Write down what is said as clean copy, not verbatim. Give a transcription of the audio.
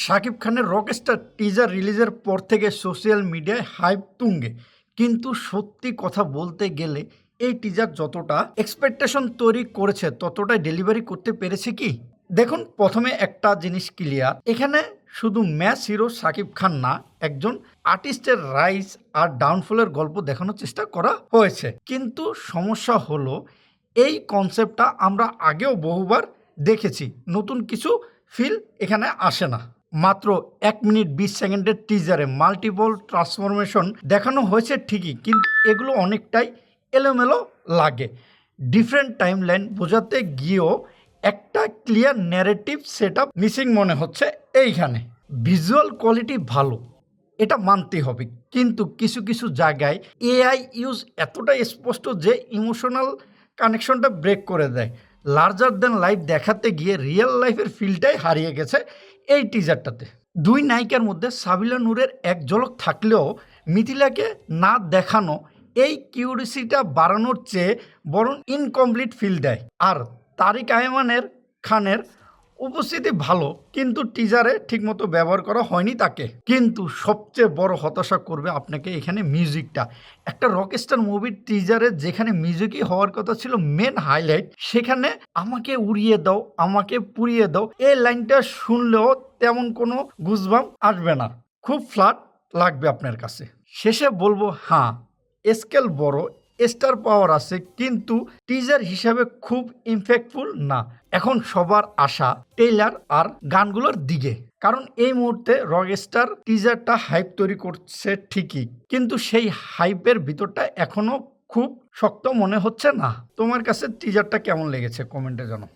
শাকিব খানের Rockstar teaser রিলিজের পর থেকে সোশ্যাল মিডিয়ায় হাইপ তুঙ্গে, কিন্তু সত্যি কথা বলতে গেলে এই টিজার যতটা এক্সপেকটেশন তৈরি করেছে ততটাই ডেলিভারি করতে পেরেছে কি? দেখুন, প্রথমে একটা জিনিস ক্লিয়ার, এখানে শুধু ম্যাচ হিরো শাকিব খান না, একজন আর্টিস্টের রাইজ আর ডাউনফলের গল্প দেখানোর চেষ্টা করা হয়েছে। কিন্তু সমস্যা হলো, এই কনসেপ্টটা আমরা আগেও বহুবার দেখেছি, নতুন কিছু ফিল এখানে আসে না। মাত্র 1 মিনিট 20 সেকেন্ডের টিজারে মাল্টিপল ট্রান্সফরমেশন দেখানো হয়েছে ঠিকই, কিন্তু এগুলো অনেকটাই এলোমেলো লাগে। ডিফারেন্ট টাইমলাইন বোঝাতে গিয়েও একটা clear narrative set up missing মনে হচ্ছে এইখানে। ভিজুয়াল কোয়ালিটি ভালো, এটা মানতে হবে, কিন্তু কিছু কিছু জায়গায় এআই ইউজ এতটাই স্পষ্ট যে ইমোশনাল কানেকশনটা ব্রেক করে দেয়। লার্জার দ্যান লাইফ দেখাতে গিয়ে রিয়েল লাইফের ফিলটাই হারিয়ে গেছে এই টিজারটাতে। দুই নায়িকার মধ্যে সাবিলা নূরের এক ঝলক থাকলেও মিথিলাকে না দেখানো এই কিউরিসিটা বাড়ানোর চেয়ে বরং ইনকমপ্লিট ফিল দেয়। আর তারিক আয়মানের খানের উপস্থিতি ভালো, কিন্তু টিজারে ঠিকমতো ব্যবহার করা হয়নি তাকে। কিন্তু সবচেয়ে বড় হতাশা করবে আপনাকে এখানে মিউজিকটা। একটা রকস্টার মুভির টিজারে যেখানে মিউজিকই হওয়ার কথা ছিল মেন হাইলাইট, সেখানে আমাকে উড়িয়ে দাও, আমাকে পুড়িয়ে দাও, এই লাইনটা শুনলেও তেমন কোনো গুজবাম আসবে না, খুব ফ্ল্যাট লাগবে আপনার কাছে। শেষে বলবো, হ্যাঁ, স্কেল বড়, স্টার পাওয়ার আছে, কিন্তু টিজার হিসাবে খুব ইমপ্যাক্টফুল না। এখন সবার আশা টেইলার আর গানগুলোর দিকে, কারণ এই মুহূর্তে রকস্টার টিজারটা হাইপ তৈরি করছে ঠিকই, কিন্তু সেই হাইপের ভিতরটা এখনো খুব শক্ত মনে হচ্ছে না। তোমার কাছে টিজারটা কেমন লেগেছে কমেন্টে জানাও।